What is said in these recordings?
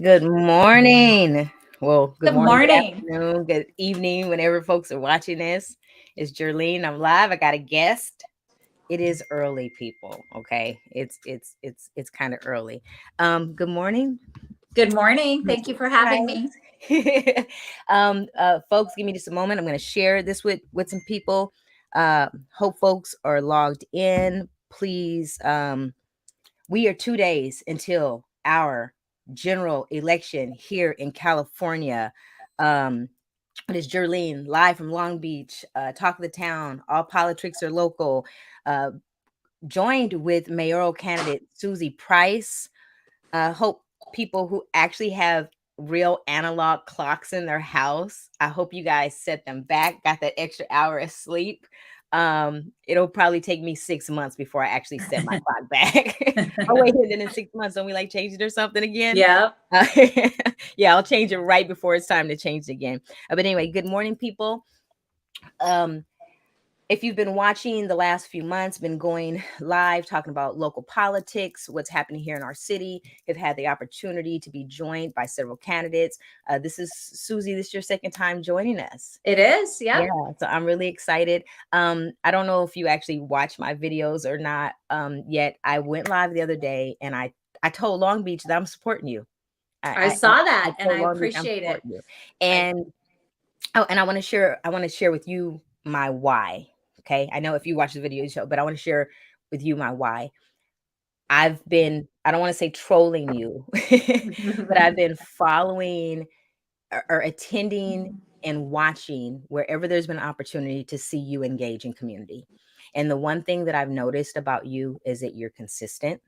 Good morning. Well, good Good morning, good morning. afternoon, good evening, whenever folks are watching this. It's Jerlene. I'm live. I got a guest. It is early, people. Okay, it's kind of early. Good morning. Good morning. Miss Thank you for having me. Price. Folks, give me just a moment. I'm going to share this with some people. Hope folks are logged in. Please. We are 2 days until our general election here in California. Um, it is Jerlene, live from Long Beach, talk of the town. All politics are local. Uh, Joined with mayoral candidate Suzie Price. Hope people who actually have real analog clocks in their house. I hope you guys set them back, got that extra hour of sleep. It'll probably take me 6 months before I actually set my clock back. Oh wait, and then in 6 months, don't we like change it or something again? Yeah. Uh, yeah, I'll change it right before it's time to change it again. But anyway, good morning, people. Um, if you've been watching the last few months, been going live talking about local politics, what's happening here in our city, have had the opportunity to be joined by several candidates. This is Suzie. This is your second time joining us. It is. Yeah, Yep. so I'm really excited. I don't know if you actually watch my videos or not yet. I went live the other day and I told Long Beach that I'm supporting you. I I saw I that and told I Long Beach I'm appreciate it. supporting you. I And oh, and I want to share with you my why. Okay. I know if you watch the video show, but I want to share with you my why. I don't want to say trolling you, but I've been following or attending and watching wherever there's been an opportunity to see you engage in community. And the one thing that I've noticed about you is that you're consistent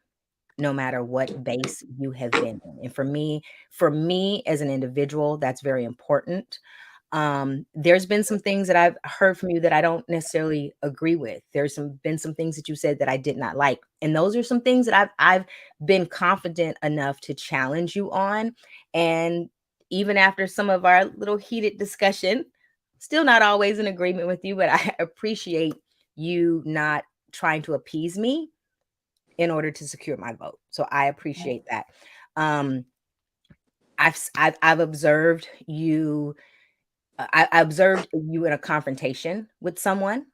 no matter what base you have been in. And for me as an individual, that's very important. There's been some things that I've heard from you that I don't necessarily agree with. Been some things that you said that I did not like. And those are some things that I've been confident enough to challenge you on. And even after some of our little heated discussion, still not always in agreement with you, but I appreciate you not trying to appease me in order to secure my vote. So I appreciate that. Um, I've observed you. I observed you in a confrontation with someone,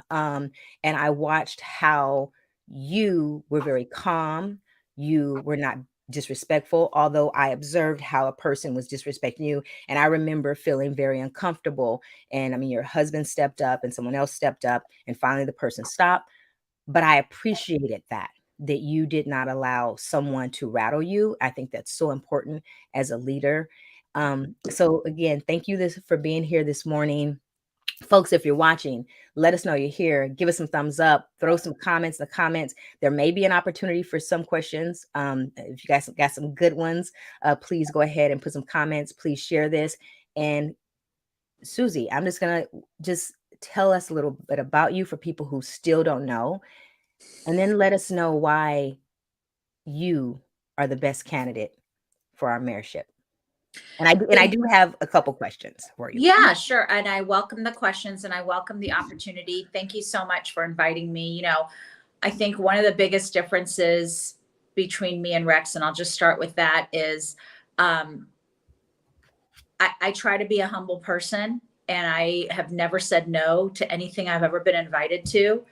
and I watched how you were very calm. You were not disrespectful, although I observed how a person was disrespecting you, and I remember feeling very uncomfortable. And I mean, your husband stepped up, and someone else stepped up, and finally the person stopped. But I appreciated that you did not allow someone to rattle you. I think that's so important as a leader. So again, thank you for being here this morning. Folks, if you're watching, let us know you're here. Give us some thumbs up, throw some comments in the comments. There may be an opportunity for some questions. If you guys got some good ones, please go ahead and put some comments. Please share this. And Suzie, I'm just gonna just tell us a little bit about you for people who still don't know, and then let us know why you are the best candidate for our mayorship. And I do have a couple questions for you. Yeah, sure. And I welcome the questions and I welcome the opportunity. Thank you so much for inviting me. I think one of the biggest differences between me and Rex, and I'll just start with that, is um, I try to be a humble person and I have never said no to anything I've ever been invited to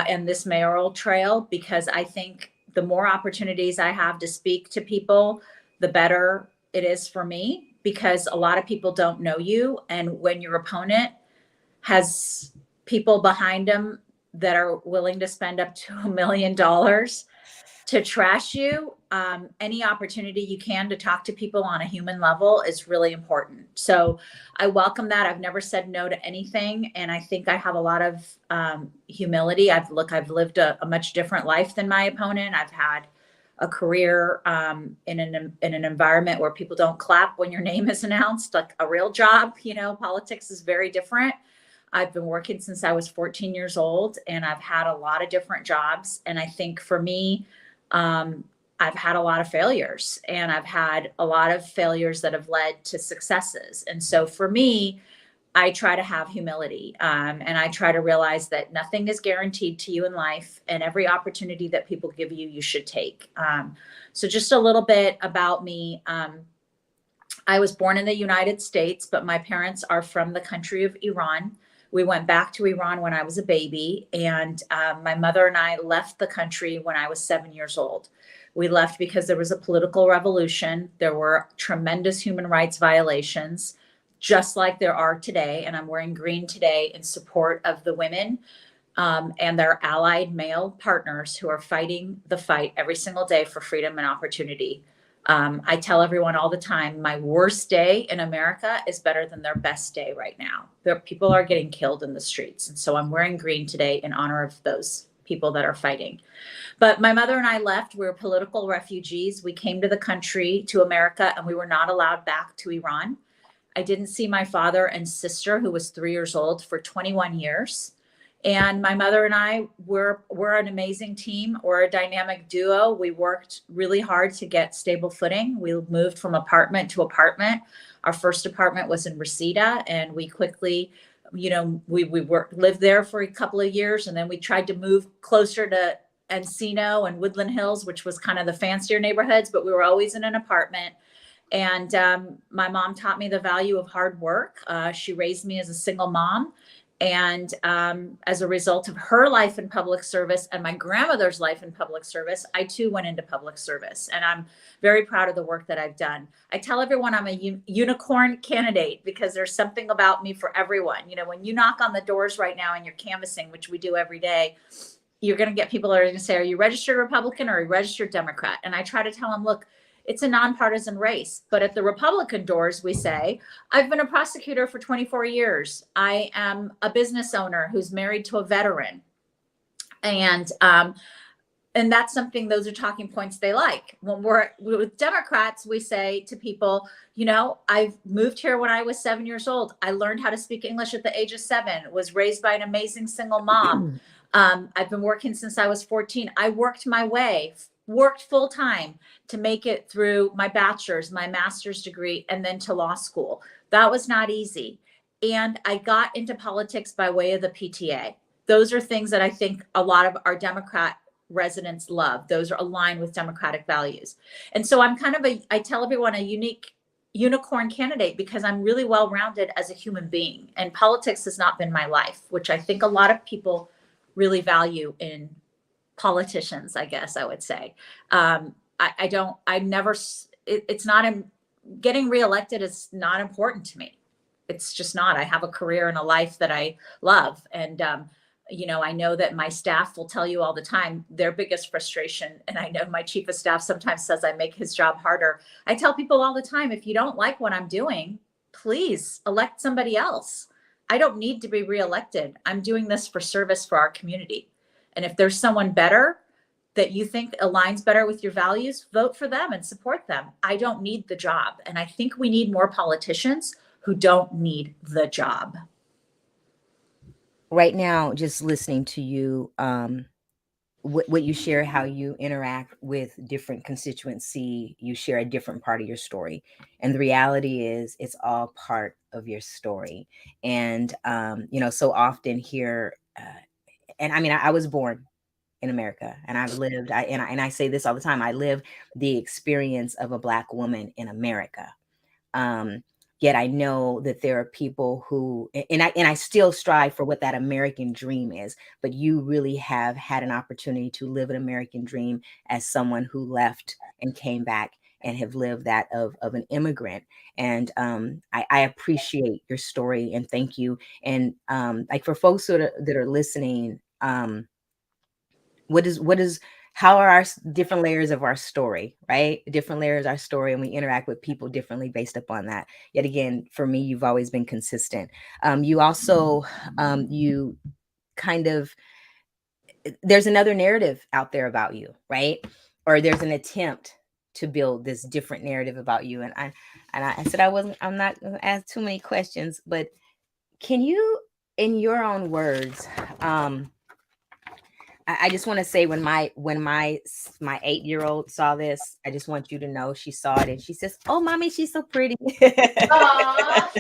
in this mayoral trail, because I think the more opportunities I have to speak to people, the better it is for me, because a lot of people don't know you. And when your opponent has people behind them that are willing to spend up to $1 million to trash you, any opportunity you can to talk to people on a human level is really important. So I welcome that. I've never said no to anything, and I think I have a lot of humility. I've lived a much different life than my opponent. I've had a career in an environment where people don't clap when your name is announced, like a real job. Politics is very different. I've been working since I was 14 years old, and I've had a lot of different jobs. And I think for me, I've had a lot of failures, and I've had a lot of failures that have led to successes. And so for me, I try to have humility, and I try to realize that nothing is guaranteed to you in life, and every opportunity that people give you, you should take. So just a little bit about me. I was born in the United States, but my parents are from the country of Iran. We went back to Iran when I was a baby, and my mother and I left the country when I was 7 years old. We left because there was a political revolution. There were tremendous human rights violations, just like there are today. And I'm wearing green today in support of the women and their allied male partners who are fighting the fight every single day for freedom and opportunity. I tell everyone all the time, my worst day in America is better than their best day right now. People are getting killed in the streets. And so I'm wearing green today in honor of those people that are fighting. But my mother and I left. We were political refugees. We came to the country, to America, and we were not allowed back to Iran. I didn't see my father and sister, who was 3 years old, for 21 years. And my mother and I we're an amazing team. We're a dynamic duo. We worked really hard to get stable footing. We moved from apartment to apartment. Our first apartment was in Reseda, and we quickly, we lived there for a couple of years, and then we tried to move closer to Encino and Woodland Hills, which was kind of the fancier neighborhoods, but we were always in an apartment. And my mom taught me the value of hard work. She raised me as a single mom. And as a result of her life in public service and my grandmother's life in public service, I too went into public service. And I'm very proud of the work that I've done. I tell everyone I'm a unicorn candidate because there's something about me for everyone. When you knock on the doors right now and you're canvassing, which we do every day, you're going to get people that are going to say, are you registered Republican or are you registered Democrat? And I try to tell them, look, it's a nonpartisan race. But at the Republican doors, we say, I've been a prosecutor for 24 years. I am a business owner who's married to a veteran. And that's something, those are talking points they like. When we're with Democrats, we say to people, I've moved here when I was 7 years old. I learned how to speak English at the age of 7, was raised by an amazing single mom. I've been working since I was 14. I worked my way, worked full time to make it through my bachelor's, my master's degree, and then to law school. That was not easy. And I got into politics by way of the PTA. Those are things that I think a lot of our Democrat residents love. Those are aligned with Democratic values. And so I'm I tell everyone, a unique unicorn candidate because I'm really well-rounded as a human being. And politics has not been my life, which I think a lot of people really value in politicians, I guess I would say. Getting reelected is not important to me. It's just not. I have a career and a life that I love. And, I know that my staff will tell you all the time their biggest frustration. And I know my chief of staff sometimes says I make his job harder. I tell people all the time, if you don't like what I'm doing, please elect somebody else. I don't need to be reelected. I'm doing this for service for our community. And if there's someone better that you think aligns better with your values, vote for them and support them. I don't need the job. And I think we need more politicians who don't need the job. Right now, just listening to you, what you share, how you interact with different constituency, you share a different part of your story. And the reality is it's all part of your story. And, so often here, and I mean, I was born in America and I've lived, and I say this all the time, I live the experience of a Black woman in America. Yet I know that there are people who, and I still strive for what that American dream is, but you really have had an opportunity to live an American dream as someone who left and came back and have lived that of an immigrant. And I appreciate your story and thank you. And like for folks that are listening, how are our different layers of our story, right? Different layers of our story, and we interact with people differently based upon that. Yet again, for me, you've always been consistent. You also, you kind of, there's another narrative out there about you, right? Or there's an attempt to build this different narrative about you. And I said I'm not going to ask too many questions, but can you, in your own words, I just want to say when my 8-year-old saw this, I just want you to know she saw it and she says, "Oh, mommy, she's so pretty." I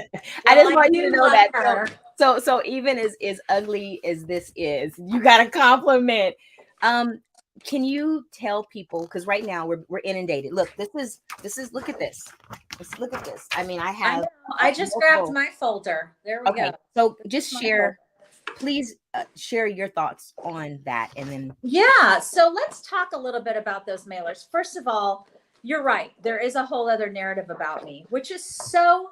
just want you to know that. So even as ugly as this is, you got a compliment. can you tell people, because right now we're inundated. Look, this is look at this. Let's look at this. I mean, I I have know. I just grabbed my folder. There we okay. go. So This just is my share, folder. please share your thoughts on that, and then Yeah. So let's talk a little bit about those mailers. First of all, you're right. There is a whole other narrative about me, which is so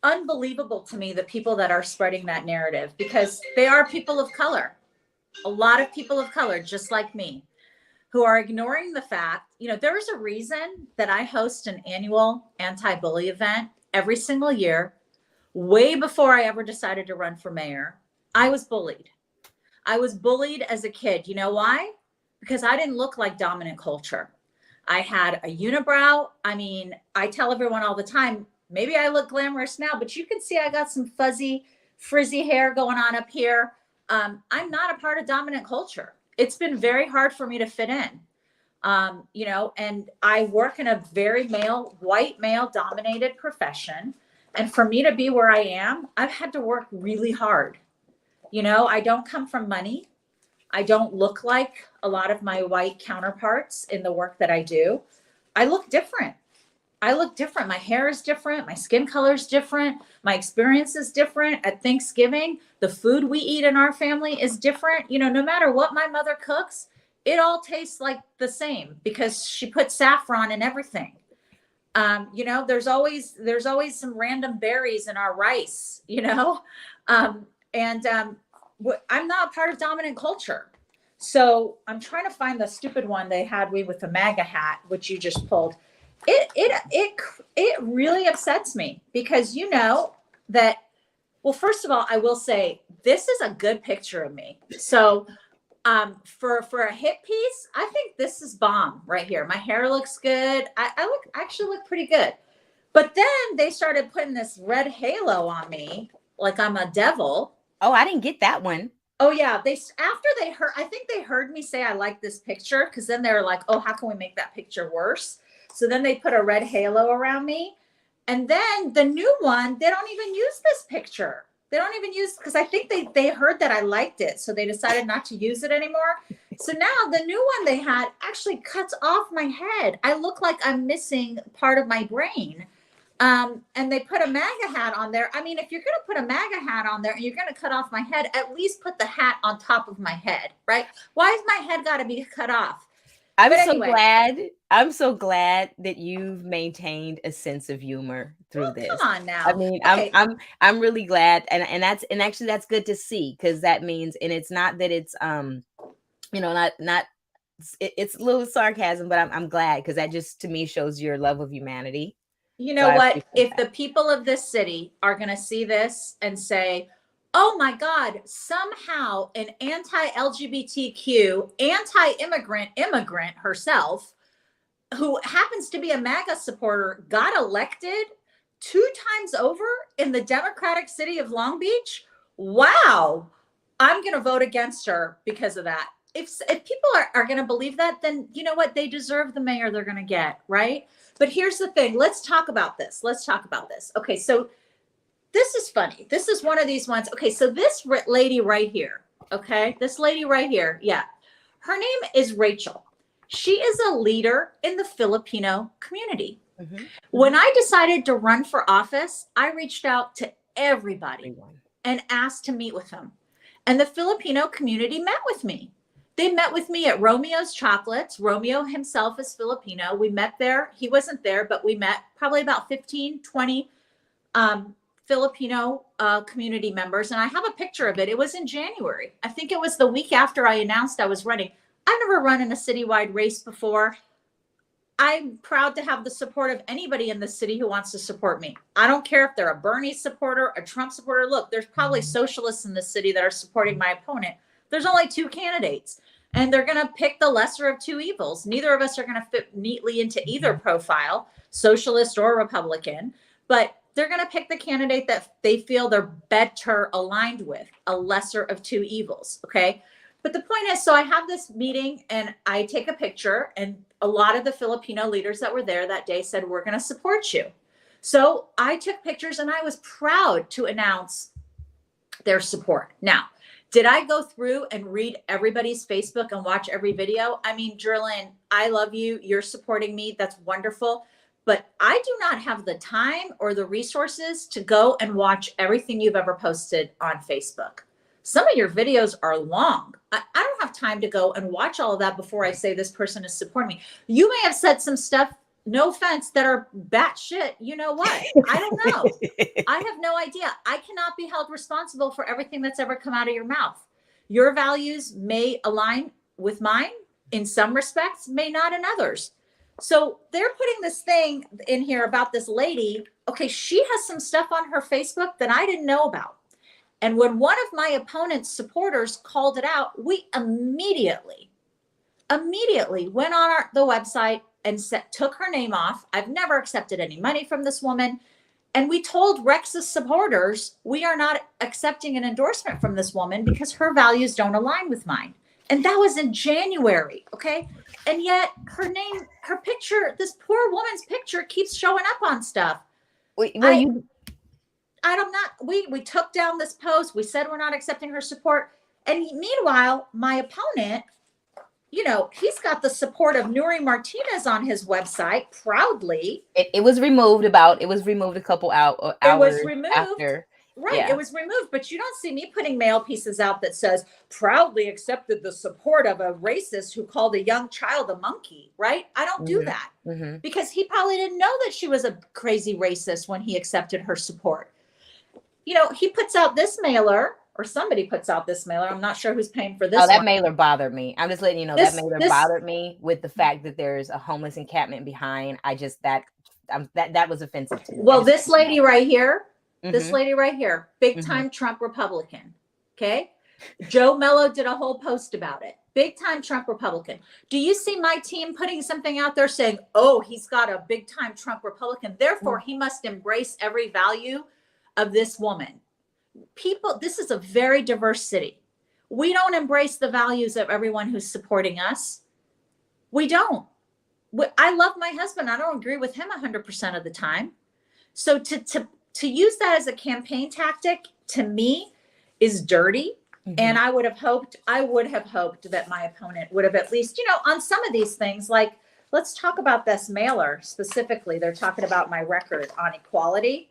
unbelievable to me, the people that are spreading that narrative, because they are people of color. A lot of people of color, just like me, who are ignoring the fact, there is a reason that I host an annual anti-bully event every single year. Way before I ever decided to run for mayor, I was bullied. I was bullied as a kid. You know why? Because I didn't look like dominant culture. I had a unibrow. I mean, I tell everyone all the time, maybe I look glamorous now, but you can see I got some fuzzy, frizzy hair going on up here. I'm not a part of dominant culture. It's been very hard for me to fit in. And I work in a very white male dominated profession. And for me to be where I am, I've had to work really hard. I don't come from money. I don't look like a lot of my white counterparts in the work that I do. I look different. My hair is different. My skin color is different. My experience is different. At Thanksgiving, the food we eat in our family is different. No matter what my mother cooks, it all tastes like the same because she put saffron in everything. There's always some random berries in our rice, and I'm not part of dominant culture. So I'm trying to find the stupid one they had me with the MAGA hat, which you just pulled. It really upsets me because that, well, first of all, I will say this is a good picture of me. So for a hit piece, I think this is bomb right here. My hair looks good. I actually look pretty good. But then they started putting this red halo on me like I'm a devil. oh, I didn't get that one. Oh yeah, I think they heard me say I like this picture, because then they're like, oh, how can we make that picture worse? So then they put a red halo around me. And then the new one, they don't even use this picture. They don't even use, because I think they heard that I liked it. So they decided not to use it anymore. So now the new one they had actually cuts off my head. I look like I'm missing part of my brain. And they put a MAGA hat on there. I mean, if you're going to put a MAGA hat on there and you're going to cut off my head, at least put the hat on top of my head, right? Why is my head got to be cut off? I'm so glad that you've maintained a sense of humor through this. Come on now. I mean, okay. I'm really glad, and actually that's good to see, because that means, and it's not that it's not it's a little sarcasm, but I'm glad, because that just to me shows your love of humanity. You know what? If the people of this city are going to see this and say, oh my God, somehow an anti-LGBTQ, immigrant herself, who happens to be a MAGA supporter, got elected 2 times over in the Democratic city of Long Beach. Wow. I'm going to vote against her because of that. If people are going to believe that, then you know what? They deserve the mayor they're going to get, right? But here's the thing. Let's talk about this. Okay, so this is funny. This is one of these ones. Okay, so this lady right here, yeah. Her name is Rachel. She is a leader in the Filipino community. Mm-hmm. When I decided to run for office, I reached out to everybody and asked to meet with them. And the Filipino community met with me. They met with me at Romeo's Chocolates. Romeo himself is Filipino. We met there. He wasn't there, but we met probably about 15, 20 Filipino community members. And I have a picture of it. It was in January. I think it was the week after I announced I was running. I've never run in a citywide race before. I'm proud to have the support of anybody in the city who wants to support me. I don't care if they're a Bernie supporter, a Trump supporter. Look, there's probably socialists in the city that are supporting my opponent. There's only 2 candidates, and they're going to pick the lesser of 2 evils. Neither of us are going to fit neatly into either profile, socialist or Republican, but they're going to pick the candidate that they feel they're better aligned with, a lesser of 2 evils. Okay. But the point is, so I have this meeting and I take a picture, and a lot of the Filipino leaders that were there that day said, we're going to support you. So I took pictures and I was proud to announce their support. Now, Did I go through and read everybody's Facebook and watch every video? I mean, Jerlene, I love you. You're supporting me. That's wonderful. But I do not have the time or the resources to go and watch everything you've ever posted on Facebook. Some of your videos are long. I don't have time to go and watch all of that before I say this person is supporting me. You may have said some stuff, no offense, that are batshit. You know what? I don't know. I have no idea. I cannot be held responsible for everything that's ever come out of your mouth. Your values may align with mine in some respects, may not in others. So they're putting this thing in here about this lady. Okay, she has some stuff on her Facebook that I didn't know about. And when one of my opponent's supporters called it out, we immediately went on the website and took her name off. I've never accepted any money from this woman. And we told Rex's supporters, we are not accepting an endorsement from this woman because her values don't align with mine. And that was in January, okay? And yet her name, her picture, this poor woman's picture keeps showing up on stuff. We took down this post. We said we're not accepting her support. And meanwhile, my opponent, you know, he's got the support of Nuri Martinez on his website proudly. It was removed a couple hours it was removed after. Right. Yeah. It was removed, but you don't see me putting mail pieces out that says proudly accepted the support of a racist who called a young child a monkey. Right. I don't do that because he probably didn't know that she was a crazy racist when he accepted her support. You know, he puts out this mailer, or somebody puts out this mailer. I'm not sure who's paying for this. Oh, that mailer bothered me. I'm just letting you know that mailer bothered me with the fact that there's a homeless encampment behind. That was offensive to me. Well, this lady right here, big time Trump Republican. Okay. Joe Mello did a whole post about it. Big time Trump Republican. Do you see my team putting something out there saying, oh, he's got a big time Trump Republican, therefore he must embrace every value of this woman? People, this is a very diverse city. We don't embrace the values of everyone who's supporting us. We don't. I love my husband. I don't agree with him 100% of the time. So to use that as a campaign tactic, to me, is dirty. And I would have hoped that my opponent would have at least, you know, on some of these things, like, let's talk about this mailer specifically. They're talking about my record on equality.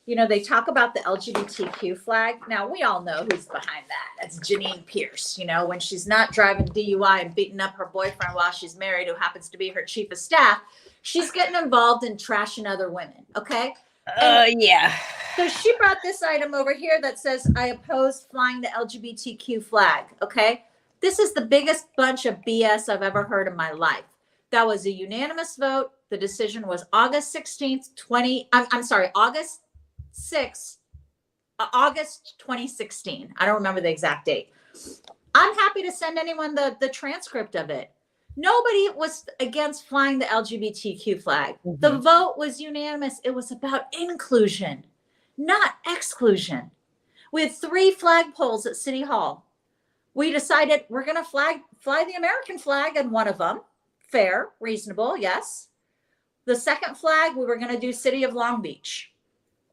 You know, they talk about the LGBTQ flag. Now, we all know who's behind that. That's Janine Pierce. You know, when she's not driving DUI and beating up her boyfriend while she's married, who happens to be her chief of staff, she's getting involved in trashing other women. Okay. Yeah. So she brought this item over here that says, I oppose flying the LGBTQ flag. Okay. This is the biggest bunch of BS I've ever heard in my life. That was a unanimous vote. The decision was August 16th, August 6th, August 2016. I don't remember the exact date. I'm happy to send anyone the transcript of it. Nobody was against flying the LGBTQ flag. The vote was unanimous. It was about inclusion, not exclusion. We had 3 flagpoles at City Hall. We decided we're going to fly the American flag in one of them. Fair, reasonable, yes. The second flag, we were going to do City of Long Beach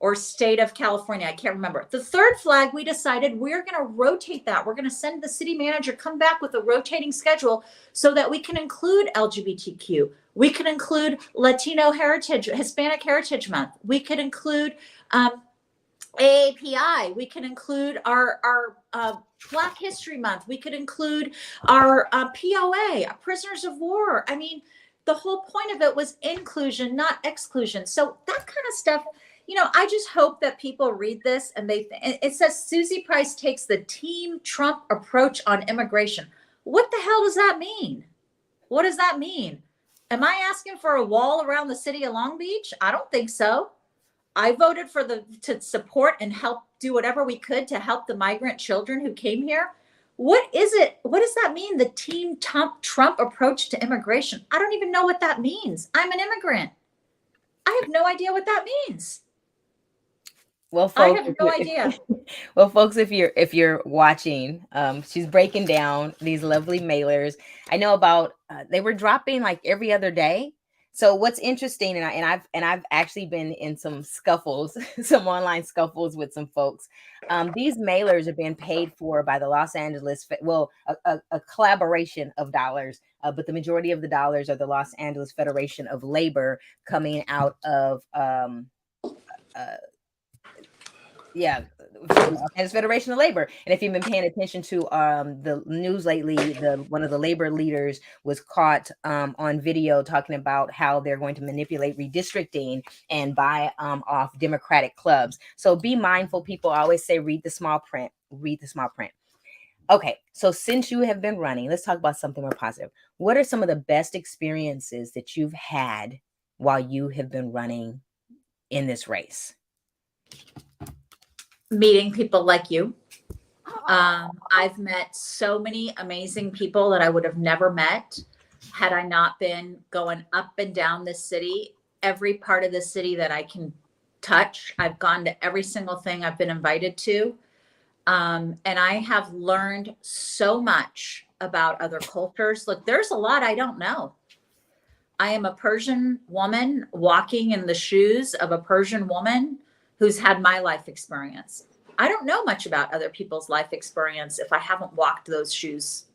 or State of California. I can't remember. The third flag, we decided we're going to rotate that. We're going to send the city manager come back with a rotating schedule so that we can include LGBTQ. We can include Latino Heritage, Hispanic Heritage Month. We could include AAPI. We can include our Black History Month. We could include our POA, our Prisoners of War. I mean, the whole point of it was inclusion, not exclusion. So that kind of stuff, you know, I just hope that people read this and it says Suzie Price takes the Team Trump approach on immigration. What the hell does that mean? What does that mean? Am I asking for a wall around the city of Long Beach? I don't think so. I voted to support and help do whatever we could to help the migrant children who came here. What is it? What does that mean? The Team Trump approach to immigration. I don't even know what that means. I'm an immigrant. I have no idea what that means. Well, folks, I have no idea. Well, folks, if you're watching, she's breaking down these lovely mailers. I know about they were dropping like every other day. So what's interesting, and I've actually been in some scuffles, some online scuffles with some folks. These mailers are being paid for by the Los Angeles, well, a collaboration of dollars, but the majority of the dollars are the Los Angeles Federation of Labor coming out of uh, yeah, as Federation of Labor. And if you've been paying attention to the news lately, the one of the labor leaders was caught on video talking about how they're going to manipulate redistricting and buy off Democratic clubs. So be mindful, people. I always say read the small print. Read the small print. Okay, so since you have been running, let's talk about something more positive. What are some of the best experiences that you've had while you have been running in this race? Meeting people like you. I've met so many amazing people that I would have never met had I not been going up and down this city. Every part of the city that I can touch, I've gone to every single thing I've been invited to. And I have learned so much about other cultures. Look, there's a lot I don't know. I am a Persian woman walking in the shoes of a Persian woman who's had my life experience. I don't know much about other people's life experience if I haven't walked those shoes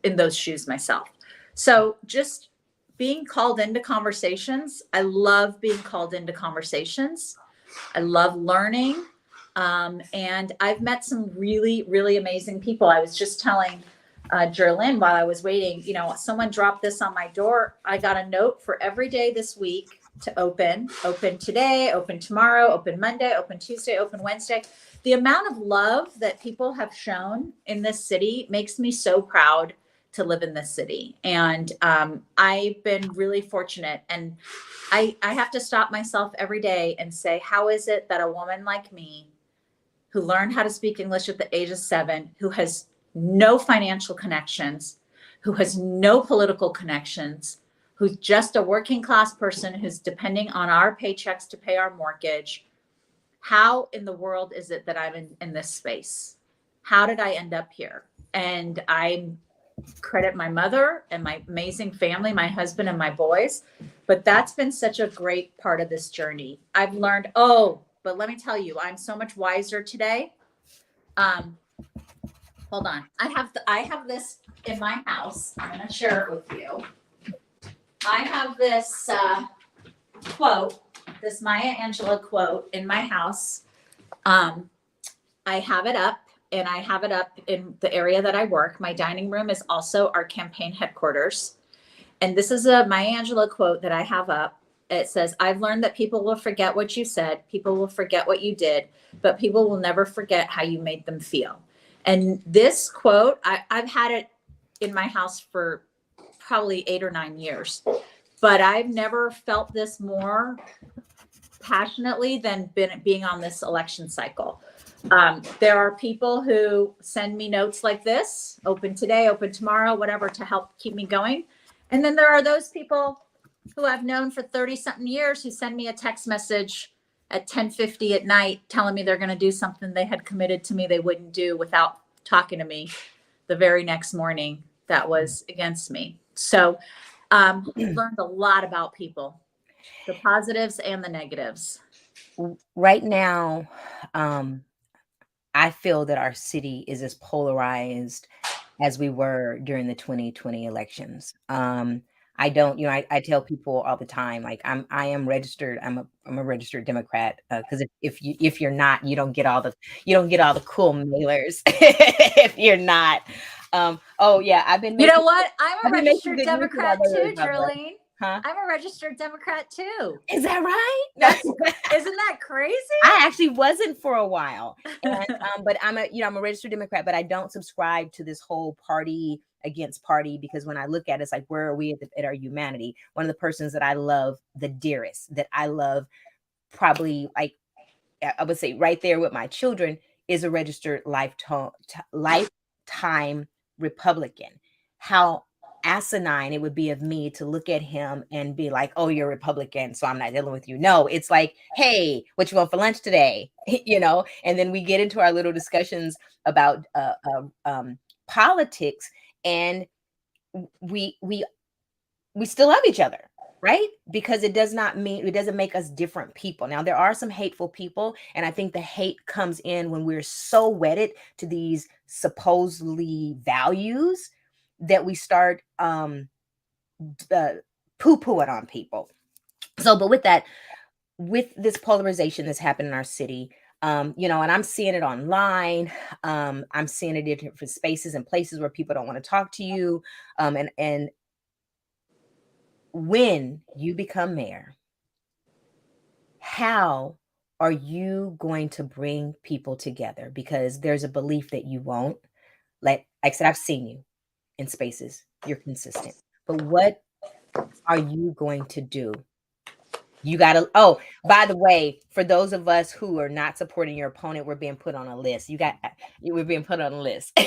myself. So just being called into conversations. I love being called into conversations. I love learning. And I've met some really, really amazing people. I was just telling Jerlene while I was waiting, someone dropped this on my door. I got a note for every day this week to open today, open tomorrow, open Monday, open Tuesday, open Wednesday. The amount of love that people have shown in this city makes me so proud to live in this city. And I've been really fortunate. And I have to stop myself every day and say, how is it that a woman like me, who learned how to speak English at the age of 7, who has no financial connections, who has no political connections, who's just a working class person who's depending on our paychecks to pay our mortgage, how in the world is it that I'm in this space? How did I end up here? And I credit my mother and my amazing family, my husband and my boys. But that's been such a great part of this journey. I've learned, but let me tell you, I'm so much wiser today. Hold on. I have this in my house. I'm going to share it with you. I have this quote, this Maya Angelou quote in my house. I have it up, and I have it up in the area that I work. My dining room is also our campaign headquarters. And this is a Maya Angelou quote that I have up. It says, I've learned that people will forget what you said, people will forget what you did, but people will never forget how you made them feel. And this quote, I've had it in my house for probably 8 or 9 years, but I've never felt this more passionately than being on this election cycle. There are people who send me notes like this, open today, open tomorrow, whatever, to help keep me going. And then there are those people who I've known for 30 something years who send me a text message at 10:50 at night telling me they're going to do something they had committed to me they wouldn't do without talking to me the very next morning that was against me. So I've learned a lot about people, the positives and the negatives. Right now, I feel that our city is as polarized as we were during the 2020 elections. I don't, I tell people all the time, like I am registered. I'm a registered Democrat, because if you're not, you don't get all the cool mailers if you're not. Oh yeah, I've been You making. know what? I'm a I've been making registered good use of my Democrat too, mailers, by the way. Jerlene. Huh? I'm a registered Democrat too. Is that right? Isn't that crazy? I actually wasn't for a while, and but I'm a registered Democrat, but I don't subscribe to this whole party against party, because when I look at it, it's like, where are we at our humanity? One of the persons that I love the dearest, that I love, probably, like, I would say right there with my children, is a registered lifetime Republican. How asinine it would be of me to look at him and be like, oh, you're a Republican, so I'm not dealing with you. No, it's like, hey, what you want for lunch today? And then we get into our little discussions about politics, and we still love each other. right? Because it doesn't make us different people. Now, there are some hateful people, and I think the hate comes in when we're so wedded to these supposedly values that we start poo-pooing on people. So, but with that, with this polarization that's happened in our city, and I'm seeing it online. I'm seeing it in different spaces and places where people don't want to talk to you. And when you become mayor, how are you going to bring people together? Because there's a belief that you won't. Like I said, I've seen you in spaces. You're consistent. But what are you going to do? You gotta. Oh, by the way, for those of us who are not supporting your opponent, we're being put on a list. We're being put on a list.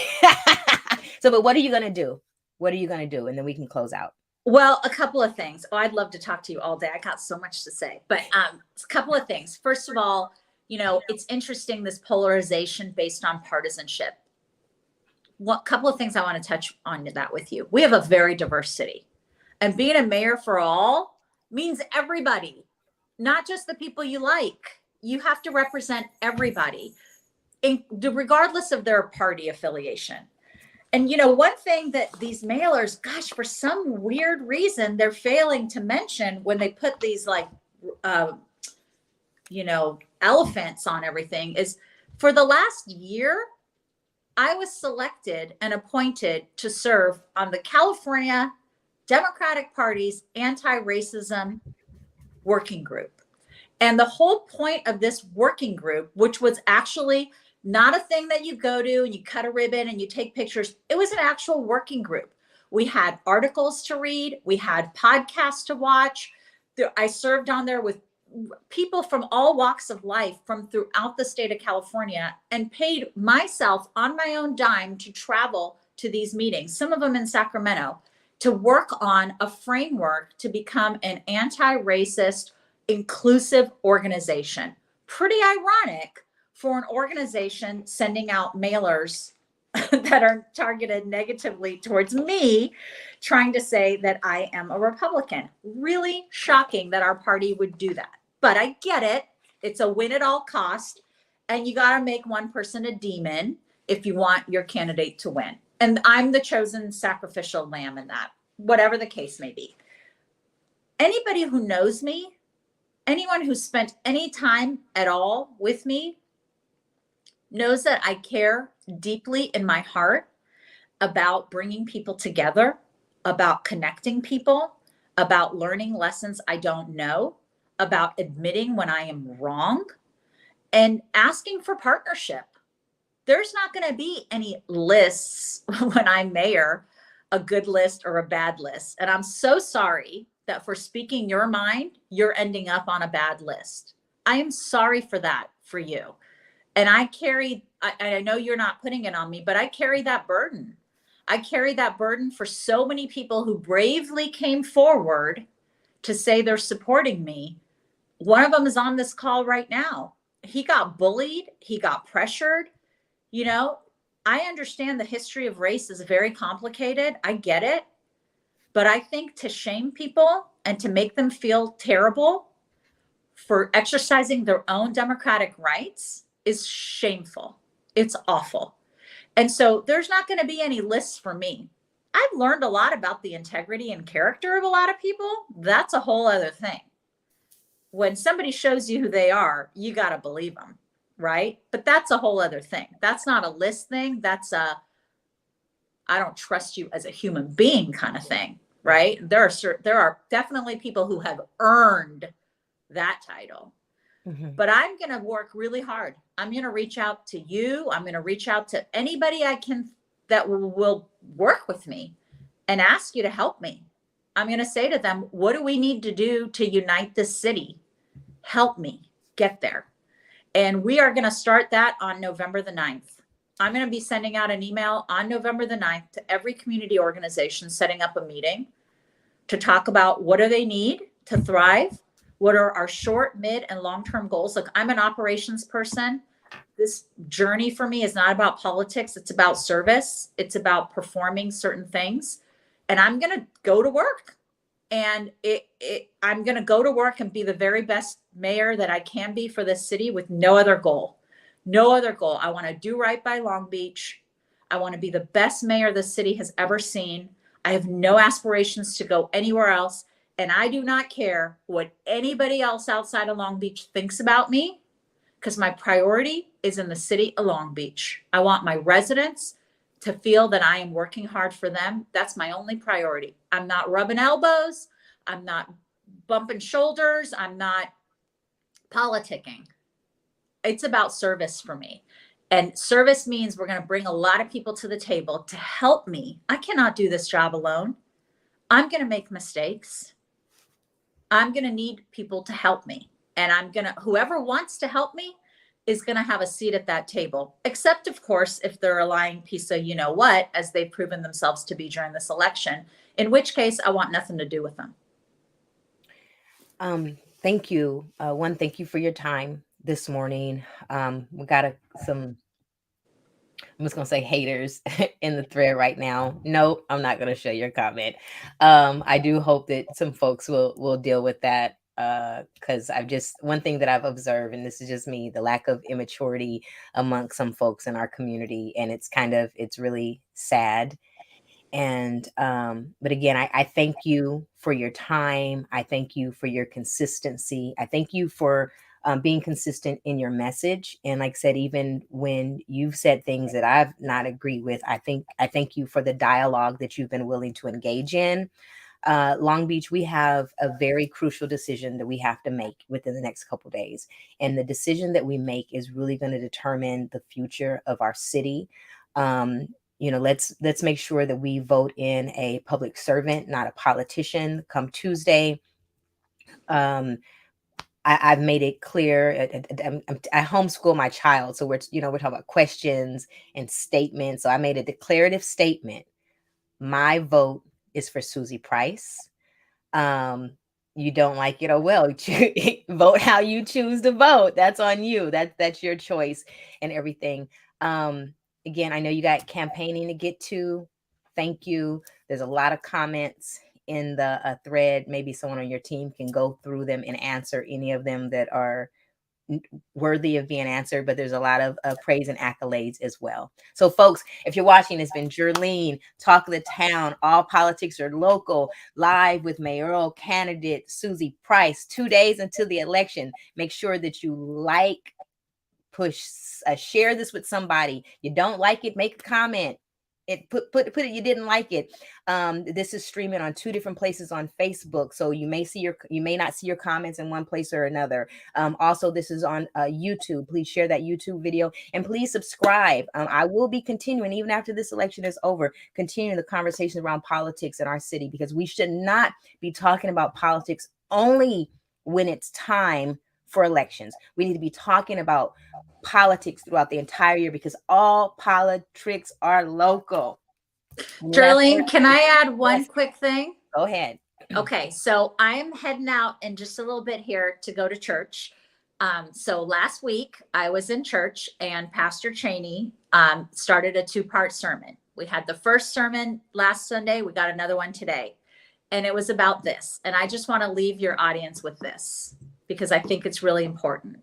So, but what are you gonna do? What are you gonna do? And then we can close out. Well, a couple of things. Oh, I'd love to talk to you all day. I got so much to say, but a couple of things. First of all, it's interesting, this polarization based on partisanship. What couple of things I want to touch on that with you. We have a very diverse city, and being a mayor for all means everybody, not just the people you like. You have to represent everybody, regardless of their party affiliation. And one thing that these mailers, gosh, for some weird reason, they're failing to mention when they put these elephants on everything is, for the last year, I was selected and appointed to serve on the California Democratic Party's anti-racism working group. And the whole point of this working group, which was actually not a thing that you go to and you cut a ribbon and you take pictures, it was an actual working group. We had articles to read, we had podcasts to watch. I served on there with people from all walks of life from throughout the state of California, and paid myself on my own dime to travel to these meetings, some of them in Sacramento, to work on a framework to become an anti-racist, inclusive organization. Pretty ironic for an organization sending out mailers that are targeted negatively towards me, trying to say that I am a Republican. Really shocking that our party would do that. But I get it. It's a win at all cost. And you got to make one person a demon if you want your candidate to win. And I'm the chosen sacrificial lamb in that, whatever the case may be. Anybody who knows me, anyone who's spent any time at all with me, knows that I care deeply in my heart about bringing people together, about connecting people, about learning lessons I don't know, about admitting when I am wrong, and asking for partnership. There's not going to be any lists when I'm mayor, a good list or a bad list. And I'm so sorry that for speaking your mind, you're ending up on a bad list. I am sorry for that for you. And I know you're not putting it on me, but I carry that burden. I carry that burden for so many people who bravely came forward to say they're supporting me. One of them is on this call right now. He got bullied. He got pressured. I understand the history of race is very complicated. I get it. But I think to shame people and to make them feel terrible for exercising their own democratic rights is shameful. It's awful. And so there's not going to be any lists for me. I've learned a lot about the integrity and character of a lot of people. That's a whole other thing. When somebody shows you who they are, you got to believe them, right? But that's a whole other thing. That's not a list thing. That's a, I don't trust you as a human being kind of thing, right? There are definitely people who have earned that title. Mm-hmm. But I'm going to work really hard. I'm going to reach out to you. I'm going to reach out to anybody I can that will work with me and ask you to help me. I'm going to say to them, what do we need to do to unite this city? Help me get there. And we are going to start that on November the 9th. I'm going to be sending out an email on November the 9th to every community organization, setting up a meeting to talk about what do they need to thrive. What are our short, mid, and long-term goals? Look, I'm an operations person. This journey for me is not about politics. It's about service. It's about performing certain things. And I'm going to go to work And I'm going to go to work and be the very best mayor that I can be for this city with no other goal. No other goal. I want to do right by Long Beach. I want to be the best mayor this city has ever seen. I have no aspirations to go anywhere else. And I do not care what anybody else outside of Long Beach thinks about me, because my priority is in the city of Long Beach. I want my residents to feel that I am working hard for them. That's my only priority. I'm not rubbing elbows. I'm not bumping shoulders. I'm not politicking. It's about service for me. And service means we're going to bring a lot of people to the table to help me. I cannot do this job alone. I'm going to make mistakes. I'm going to need people to help me. And whoever wants to help me is going to have a seat at that table, except of course, if they're a lying piece of, you know what, as they've proven themselves to be during this election, in which case I want nothing to do with them. Thank you. Thank you for your time this morning. We got some, I'm just gonna say haters in the thread right now. No, I'm not gonna show your comment. I do hope that some folks will deal with that, because one thing that I've observed, and this is just me, the lack of immaturity among some folks in our community, and it's really sad. And but again, I thank you for your time. I thank you for your consistency. I thank you for being consistent in your message. And like I said, even when you've said things that I've not agreed with, I thank you for the dialogue that you've been willing to engage in. Long Beach, we have a very crucial decision that we have to make within the next couple of days. And the decision that we make is really going to determine the future of our city. Let's make sure that we vote in a public servant, not a politician, come Tuesday. I've made it clear. I homeschool my child, so we're talking about questions and statements. So I made a declarative statement. My vote is for Suzie Price. You don't like it, oh well, vote how you choose to vote. That's on you. That's your choice and everything. Again, I know you got campaigning to get to. Thank you. There's a lot of comments in the thread. Maybe someone on your team can go through them and answer any of them that are worthy of being answered, but there's a lot of praise and accolades as well. So folks, if you're watching, it's been Jerlene, Talk of the Town, All Politics Are Local, live with mayoral candidate Suzie Price, 2 days until the election. Make sure that you share this with somebody. You don't like it, make a comment. Put it, you didn't like it. This is streaming on 2 different places on Facebook, so you may not see your comments in one place or another. Also, this is on YouTube. Please share that YouTube video and please subscribe. I will be continuing, even after this election is over, continuing the conversation around politics in our city, because we should not be talking about politics only when it's time for elections. We need to be talking about politics throughout the entire year, because all politics are local. Jerlene, can I add one quick thing? Go ahead. Okay, so I am heading out in just a little bit here to go to church. So last week I was in church and Pastor Cheney started a 2-part sermon. We had the first sermon last Sunday. We got another one today. And it was about this. And I just want to leave your audience with this, because I think it's really important.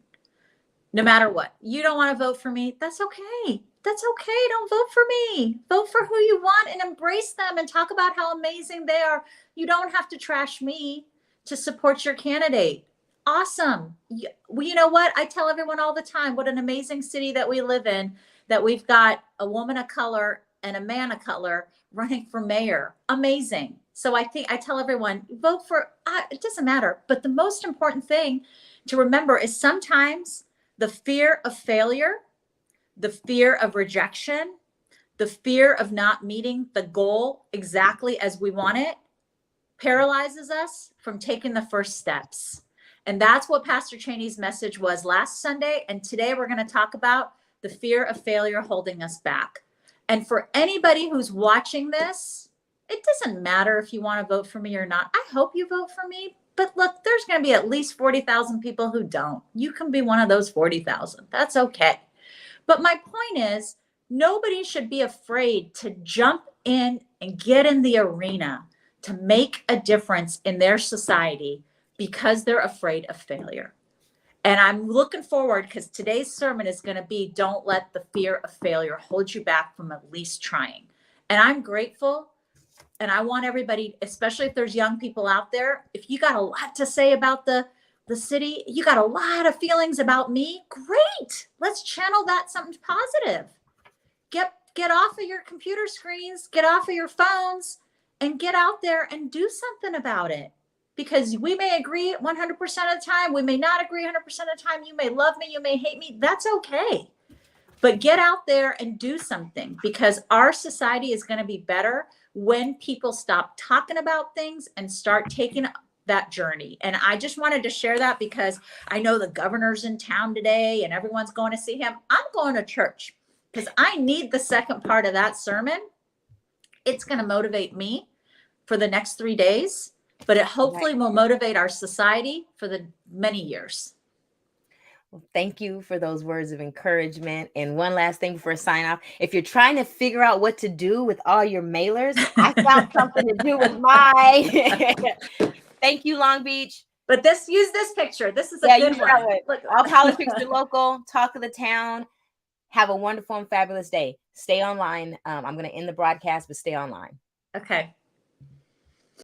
No matter what, you don't want to vote for me. That's okay. That's okay. Don't vote for me. Vote for who you want and embrace them and talk about how amazing they are. You don't have to trash me to support your candidate. Awesome. You know what? I tell everyone all the time, what an amazing city that we live in, that we've got a woman of color and a man of color running for mayor. Amazing. So I tell everyone, vote for, it doesn't matter. But the most important thing to remember is sometimes the fear of failure, the fear of rejection, the fear of not meeting the goal exactly as we want it paralyzes us from taking the first steps. And that's what Pastor Cheney's message was last Sunday. And today we're going to talk about the fear of failure holding us back. And for anybody who's watching this, it doesn't matter if you want to vote for me or not. I hope you vote for me. But look, there's going to be at least 40,000 people who don't. You can be one of those 40,000. That's okay. But my point is, nobody should be afraid to jump in and get in the arena, to make a difference in their society because they're afraid of failure. And I'm looking forward, because today's sermon is going to be, don't let the fear of failure hold you back from at least trying. And I'm grateful. And I want everybody, especially if there's young people out there, if you got a lot to say about the city, you got a lot of feelings about me, great. Let's channel that something positive. Get off of your computer screens, get off of your phones, and get out there and do something about it. Because we may agree 100% of the time, we may not agree 100% of the time, you may love me, you may hate me, that's okay. But get out there and do something, because our society is going to be better when people stop talking about things and start taking that journey. And I just wanted to share that, because I know the governor's in town today and everyone's going to see him. I'm going to church because I need the second part of that sermon. It's going to motivate me for the next 3 days, but it hopefully will motivate our society for the many years. Well, thank you for those words of encouragement. And one last thing before I sign off. If you're trying to figure out what to do with all your mailers, I found something to do with mine. Thank you, Long Beach. But use this picture. This is a good one. Look, all politics are local. Talk of the town. Have a wonderful and fabulous day. Stay online. I'm going to end the broadcast, but stay online. Okay.